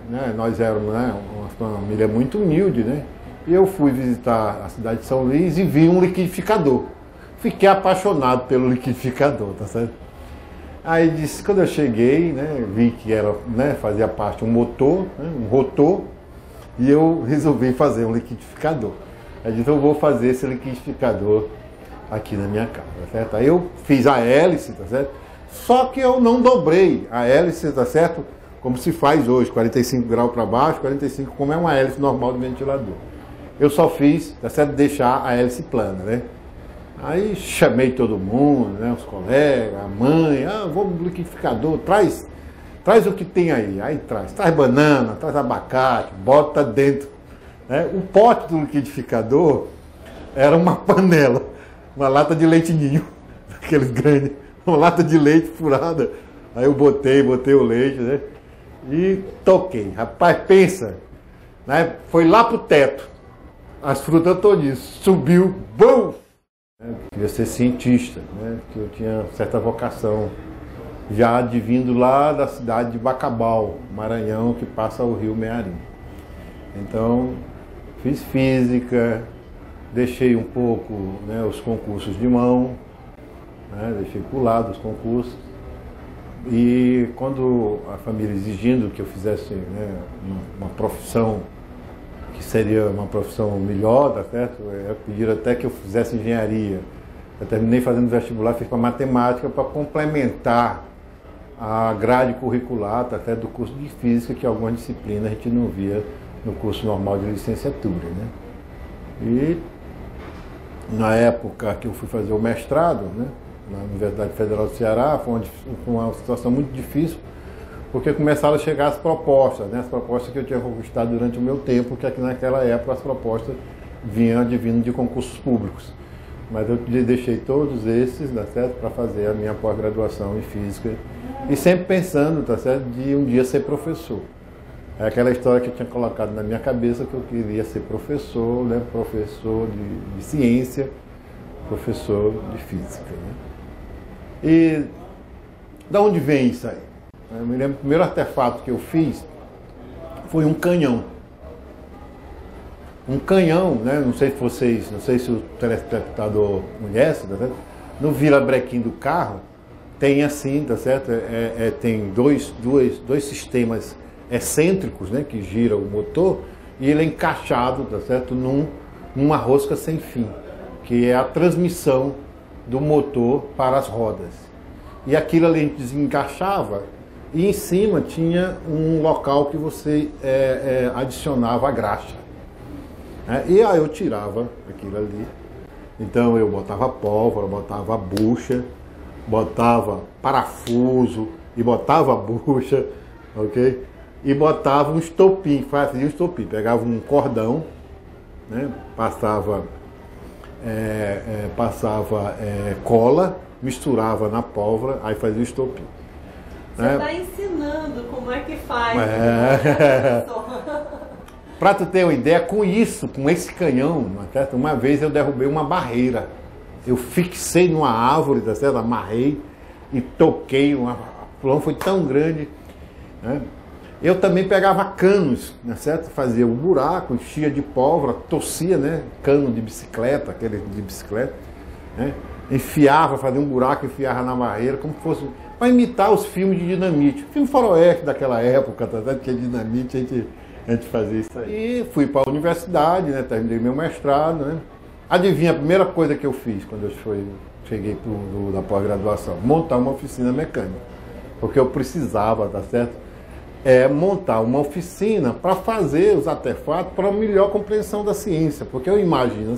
né, nós éramos, né, uma família muito humilde, né? E eu fui visitar a cidade de São Luís e vi um liquidificador. Fiquei apaixonado pelo liquidificador, tá certo? Aí disse, quando eu cheguei, né, vi que era, né, fazia parte um motor, né, um rotor, e eu resolvi fazer um liquidificador. Aí disse, eu vou fazer esse liquidificador aqui na minha casa, tá certo? Aí eu fiz a hélice, tá certo? Só que eu não dobrei a hélice, tá certo? Como se faz hoje, 45 graus para baixo, 45 como é uma hélice normal de ventilador. Eu só fiz, tá certo? Deixar a hélice plana, né? Aí chamei todo mundo, né? Os colegas, a mãe, vamos no liquidificador, traz o que tem aí. Aí traz banana, traz abacate, bota dentro. Né? O pote do liquidificador era uma panela, uma lata de leite ninho, aqueles grandes, uma lata de leite furada. Aí eu botei o leite, né? E toquei. Rapaz, pensa, né? Foi lá pro teto. As frutas todinhas, subiu, bum! Eu queria ser cientista, né? Que eu tinha certa vocação, já advindo lá da cidade de Bacabal, Maranhão, que passa o rio Mearim. Então, fiz física, deixei um pouco, né, os concursos de mão, né? Deixei por lado os concursos. E quando a família exigindo que eu fizesse, né, uma profissão que seria uma profissão melhor, tá certo? Pediram até que eu fizesse engenharia. Eu terminei fazendo vestibular, fiz para matemática para complementar a grade curricular, tá certo? Do curso de física, que algumas disciplinas a gente não via no curso normal de licenciatura, né? E na época que eu fui fazer o mestrado, né, na Universidade Federal do Ceará, foi uma situação muito difícil, porque começaram a chegar as propostas, né? As propostas que eu tinha conquistado durante o meu tempo, que aqui naquela época as propostas vinham advindo de concursos públicos. Mas eu deixei todos esses, tá certo, para fazer a minha pós-graduação em Física, e sempre pensando, tá certo, de um dia ser professor. É aquela história que eu tinha colocado na minha cabeça, que eu queria ser professor, né? Professor de ciência, professor de física, né? E da onde vem isso aí? Eu me lembro, o primeiro artefato que eu fiz foi um canhão. Um canhão, né? Não sei se o telespectador conhece, tá certo? No virabrequim do carro tem assim, tá certo? Tem dois sistemas excêntricos, né? Que giram o motor, e ele é encaixado, tá certo? Numa rosca sem fim, que é a transmissão do motor para as rodas. E aquilo ali a gente desencaixava, e em cima tinha um local que você adicionava a graxa. E aí eu tirava aquilo ali. Então eu botava pólvora, botava bucha, botava parafuso e botava bucha, ok? E botava um estopim, fazia um estopim. Pegava um cordão, né? Passava cola, misturava na pólvora, aí fazia o estopim. Você está ensinando como é que faz. Para tu ter uma ideia, com esse canhão, uma vez eu derrubei uma barreira. Eu fixei numa árvore, tá certo? Amarrei e toquei. O fulano foi tão grande, né? Eu também pegava canos, né, certo? Fazia um buraco, enchia de pólvora, torcia, né? Cano de bicicleta, aquele de bicicleta, né? Enfiava, fazia um buraco, enfiava na barreira, como se fosse para imitar os filmes de dinamite. Filme faroeste daquela época, tá certo? Que é dinamite, a gente fazia isso aí. E fui para a universidade, né? Terminei meu mestrado, né? Adivinha a primeira coisa que eu fiz quando eu cheguei da pós-graduação? Montar uma oficina mecânica. Porque eu precisava, tá certo? Montar uma oficina para fazer os artefatos para uma melhor compreensão da ciência. Porque eu imagino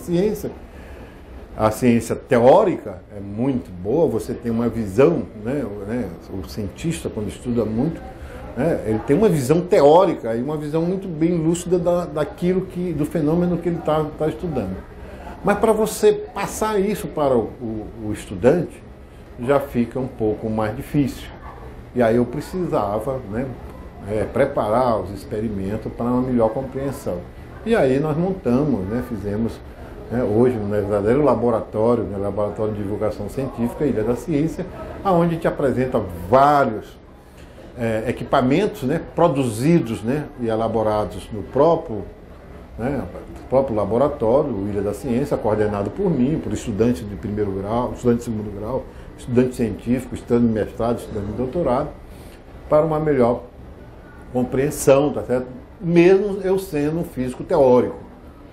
a ciência teórica é muito boa, você tem uma visão, né? O cientista, quando estuda muito, né? Ele tem uma visão teórica e uma visão muito bem lúcida do fenômeno que ele está estudando. Mas para você passar isso para o estudante, já fica um pouco mais difícil. E aí eu precisava, né, preparar os experimentos para uma melhor compreensão. E aí nós montamos, né, fizemos, hoje no verdadeiro laboratório, né, Laboratório de Divulgação Científica, Ilha da Ciência, onde a gente apresenta vários equipamentos, né, produzidos, né, e elaborados no próprio laboratório, o Ilha da Ciência, coordenado por mim, por estudantes de primeiro grau, estudantes de segundo grau, estudante científico, estudante de mestrado, estudante de doutorado, para uma melhor compreensão, tá certo? Mesmo eu sendo um físico teórico,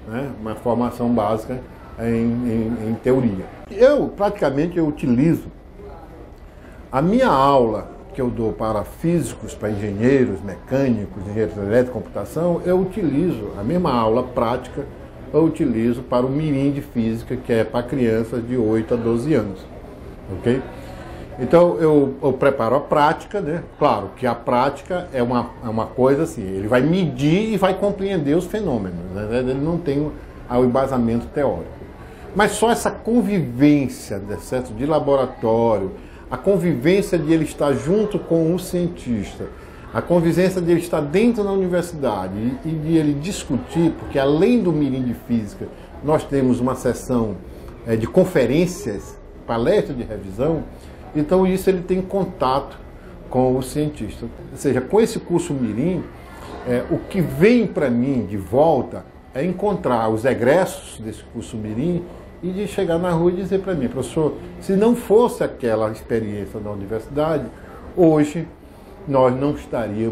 né, uma formação básica em teoria. Praticamente eu utilizo a minha aula que eu dou para físicos, para engenheiros, mecânicos, engenheiros elétricos, computação, eu utilizo a mesma aula prática, eu utilizo para o mirim de física, que é para crianças de 8 a 12 anos, ok? Então eu preparo a prática, né? Claro que a prática é uma coisa assim, ele vai medir e vai compreender os fenômenos, né? Ele não tem o embasamento teórico. Mas só essa convivência, certo, de laboratório, a convivência de ele estar junto com o cientista, a convivência de ele estar dentro da universidade e de ele discutir, porque além do mirim de física, nós temos uma sessão de conferências, palestra de revisão, então isso ele tem contato com o cientista. Ou seja, com esse curso mirim, o que vem para mim de volta é encontrar os egressos desse curso mirim e de chegar na rua e dizer para mim, professor, se não fosse aquela experiência na universidade, hoje eu não estaria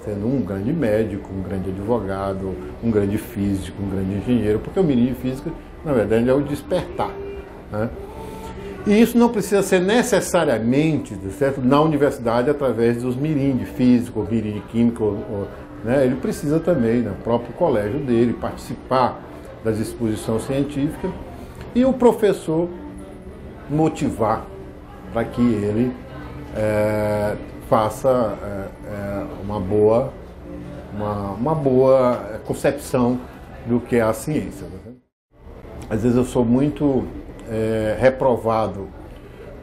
sendo um grande médico, um grande advogado, um grande físico, um grande engenheiro, porque o mirim de física, na verdade, é o despertar, né? E isso não precisa ser necessariamente, certo, na universidade através dos mirim de física, ou mirim de química, né? Ele precisa também, no próprio colégio dele, participar das exposições científicas e o professor motivar para que ele faça uma boa concepção do que é a ciência. Às vezes eu sou muito reprovado,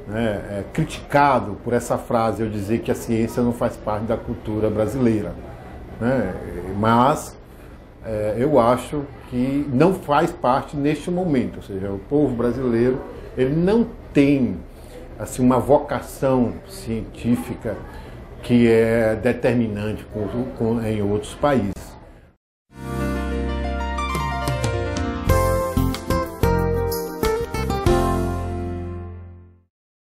né, criticado por essa frase, eu dizer que a ciência não faz parte da cultura brasileira, né? Mas eu acho que não faz parte neste momento, ou seja, o povo brasileiro ele não tem assim, uma vocação científica que é determinante em outros países.